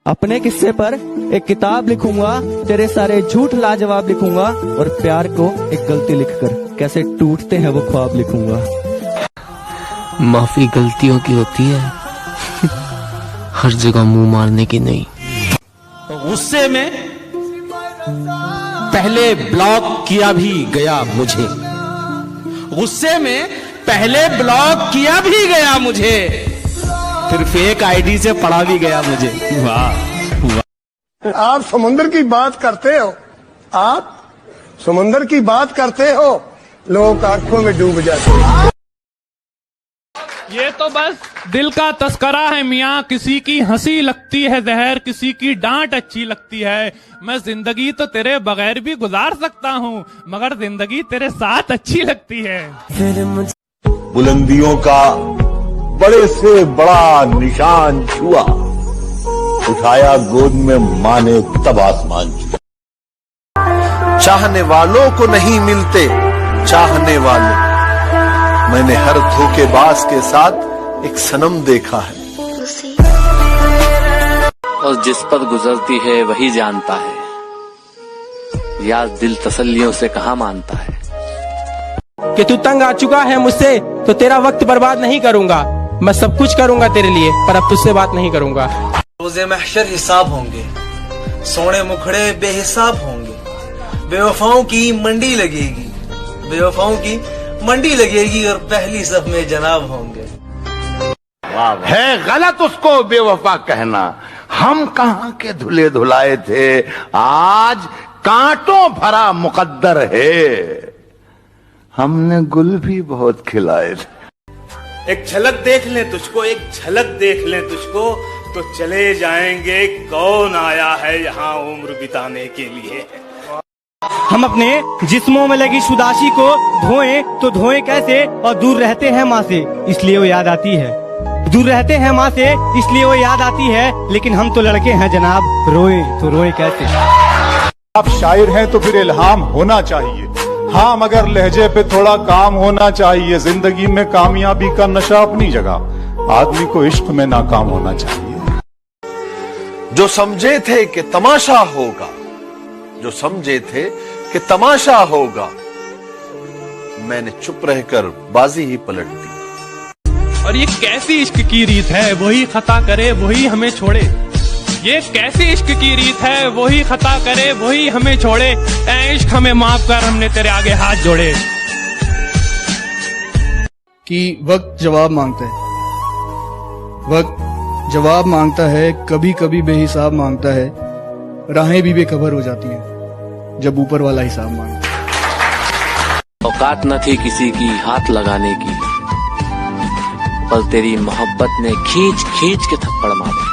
अपने किस्से पर एक किताब लिखूंगा, तेरे सारे झूठ लाजवाब लिखूंगा और प्यार को एक गलती लिखकर कैसे टूटते हैं वो ख्वाब लिखूंगा। माफी गलतियों की होती है, हर जगह मुंह मारने की नहीं। गुस्से में पहले ब्लॉक किया भी गया मुझे, गुस्से में पहले ब्लॉक किया भी गया मुझे, फिर फेक आईडी से पढ़ा भी गया मुझे। वाह वाह। आप समुद्र की बात करते हो, आप समुद्र की बात करते हो, लोग आंखों में डूब जाते हैं। ये तो बस दिल का तस्करा है मियाँ, किसी की हंसी लगती है जहर, किसी की डांट अच्छी लगती है। मैं जिंदगी तो तेरे बगैर भी गुजार सकता हूँ, मगर जिंदगी तेरे साथ अच्छी लगती है। बुलंदियों का बड़े से बड़ा निशान छुआ, उठाया गोद में माँ ने तब आसमान छुआ। चाहने वालों को नहीं मिलते चाहने वाले, मैंने हर धोखेबाज के साथ एक सनम देखा है। और जिस पर गुजरती है वही जानता है, यार दिल तसल्लियों से कहाँ मानता है। कि तू तंग आ चुका है मुझसे तो तेरा वक्त बर्बाद नहीं करूंगा, मैं सब कुछ करूंगा तेरे लिए, पर अब तुझसे बात नहीं करूंगा। रोज़े महशर हिसाब होंगे, सोने मुखड़े बेहिसाब होंगे, बेवफाओं की मंडी लगेगी, बेवफाओं की मंडी लगेगी और पहली सब में जनाब होंगे। है गलत उसको बेवफा कहना, हम कहाँ के धुले धुलाए थे, आज कांटों भरा मुकद्दर है, हमने गुल भी बहुत खिलाए थे। एक झलक देख ले तुझको, एक झलक देख ले तुझको, तो चले जाएंगे कौन आया है यहाँ उम्र बिताने के लिए। हम अपने जिस्मों में लगी शुदाशी को धोएं तो धोएं कैसे, और दूर रहते हैं माँ से इसलिए वो याद आती है, दूर रहते हैं माँ से इसलिए वो याद आती है, लेकिन हम तो लड़के हैं जनाब, रोए तो रोए कैसे। आप शायर हैं तो फिर इल्हाम होना चाहिए, हाँ मगर लहजे पे थोड़ा काम होना चाहिए। जिंदगी में कामयाबी का नशा अपनी जगह, आदमी को इश्क में नाकाम होना चाहिए। जो समझे थे कि तमाशा होगा, जो समझे थे कि तमाशा होगा, मैंने चुप रहकर बाजी ही पलट दी। और ये कैसी इश्क की रीत है, वही खता करे वही हमें छोड़े। ये कैसी इश्क की रीत है, वही खता करे वही हमें छोड़े। ऐ इश्क हमें माफ कर, हमने तेरे आगे हाथ जोड़े। कि वक्त जवाब मांगता है, वक्त जवाब मांगता है, कभी कभी बेहिसाब मांगता है, राहें भी बेखबर हो जाती हैं जब ऊपर वाला हिसाब मांगता है। औकात न थी किसी की हाथ लगाने की, पर तेरी मोहब्बत ने खींच खींच के थप्पड़ मारा।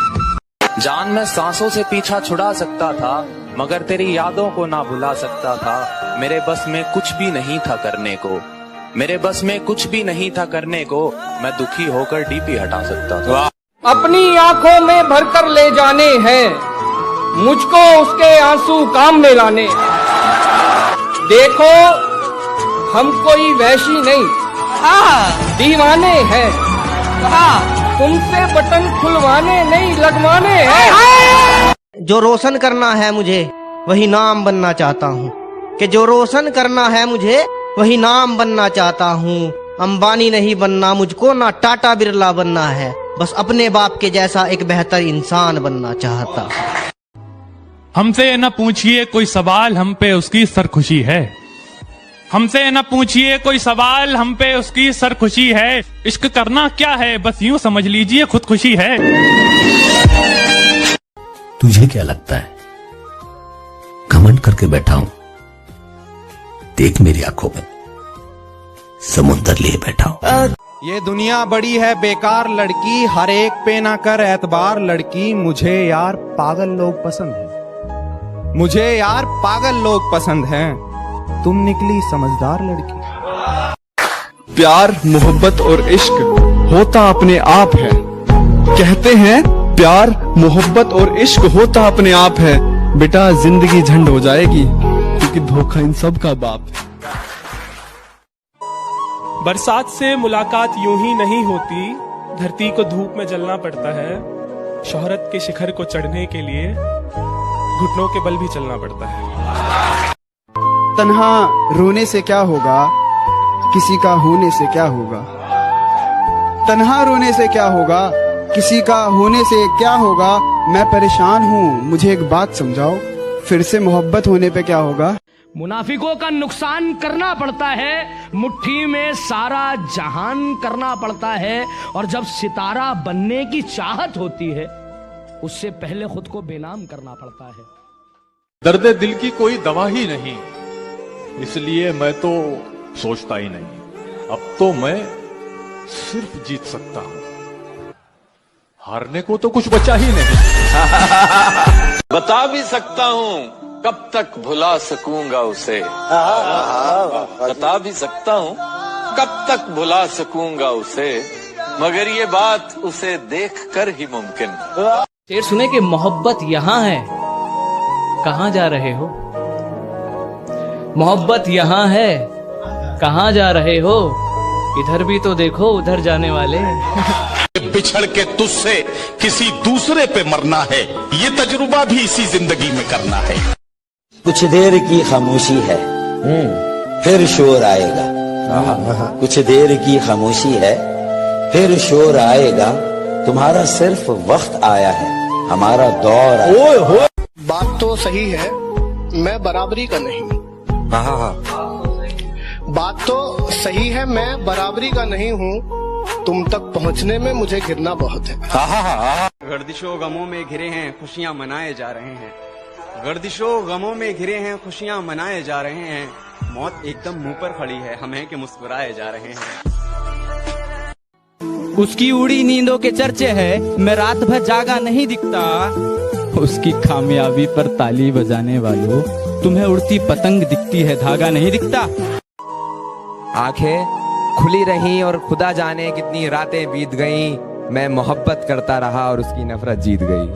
जान में सांसों से पीछा छुड़ा सकता था, मगर तेरी यादों को ना भुला सकता था। मेरे बस में कुछ भी नहीं था करने को, मेरे बस में कुछ भी नहीं था करने को, मैं दुखी होकर डीपी हटा सकता था। अपनी आंखों में भरकर ले जाने हैं, मुझको उसके आंसू काम में लाने। देखो हम कोई वैशी नहीं, दीवाने हैं, तुमसे बटन खुलवाने नहीं लगवाने हैं। जो रोशन करना है मुझे वही नाम बनना चाहता हूँ, कि जो रोशन करना है मुझे वही नाम बनना चाहता हूँ। अंबानी नहीं बनना मुझको, ना टाटा बिरला बनना है, बस अपने बाप के जैसा एक बेहतर इंसान बनना चाहता हूँ। हमसे न पूछिए कोई सवाल, हम पे उसकी सरखुशी है। हमसे न पूछिए कोई सवाल, हम पे उसकी सरखुशी है। इश्क करना क्या है, बस यूं समझ लीजिए खुदकुशी है। तुझे क्या लगता है घमंड करके बैठा हूं, देख मेरी आंखों में समुंदर लिए बैठा हूं। ये दुनिया बड़ी है बेकार लड़की, हर एक पे ना कर एतबार लड़की। मुझे यार पागल लोग पसंद हैं, मुझे यार पागल लोग पसंद हैं, तुम निकली समझदार लड़की। प्यार मोहब्बत और इश्क होता अपने आप है, कहते हैं प्यार मोहब्बत और इश्क होता अपने आप है। बेटा जिंदगी झंड हो जाएगी क्योंकि धोखा इन सब का बाप है। बरसात से मुलाकात यूं ही नहीं होती, धरती को धूप में जलना पड़ता है। शोहरत के शिखर को चढ़ने के लिए घुटनों के बल भी चलना पड़ता है। तन्हा रोने से क्या होगा, किसी का होने से क्या होगा। तन्हा रोने से क्या होगा, किसी का होने से क्या होगा। मैं परेशान हूँ, मुझे एक बात समझाओ, फिर से मोहब्बत होने पे क्या होगा। मुनाफिकों का नुकसान करना पड़ता है, मुट्ठी में सारा जहान करना पड़ता है, और जब सितारा बनने की चाहत होती है उससे पहले खुद को बेनाम करना पड़ता है। दर्द दिल की कोई दवा ही नहीं, इसलिए मैं तो सोचता ही नहीं। अब तो मैं सिर्फ जीत सकता हूं, हारने को तो कुछ बचा ही नहीं। बता भी सकता हूँ कब तक भुला सकूंगा उसे, बता भी सकता हूँ कब तक भुला सकूंगा उसे, मगर ये बात उसे देखकर ही मुमकिन। शेर सुने कि मोहब्बत यहाँ है, कहाँ जा रहे हो। मोहब्बत यहाँ है, कहाँ जा रहे हो, इधर भी तो देखो उधर जाने वाले। बिछड़ के तुझसे किसी दूसरे पे मरना है, ये तजुर्बा भी इसी जिंदगी में करना है। कुछ देर की खामोशी है, फिर शोर आएगा। कुछ देर की खामोशी है, फिर शोर आएगा। तुम्हारा सिर्फ वक्त आया है, हमारा दौर आया। बात तो सही है, मैं बराबरी का नहीं। बात तो सही है, मैं बराबरी का नहीं हूँ। तुम तक पहुँचने में मुझे गिरना बहुत है। गर्दिशों गमों में घिरे हैं, खुशियाँ मनाए जा रहे हैं। गर्दिशों गमों में घिरे हैं, खुशियाँ मनाए जा रहे हैं। मौत एकदम मुंह पर खड़ी है, हम हैं कि मुस्कुराए जा रहे हैं। उसकी उड़ी नींदों के चर्चे है, मैं रात भर जागा नहीं दिखता। उसकी कामयाबी पर ताली बजाने वालों, तुम्हें उड़ती पतंग दिखती है, धागा नहीं दिखता। आंखें खुली रहीं और खुदा जाने कितनी रातें बीत गईं, मैं मोहब्बत करता रहा और उसकी नफरत जीत गई।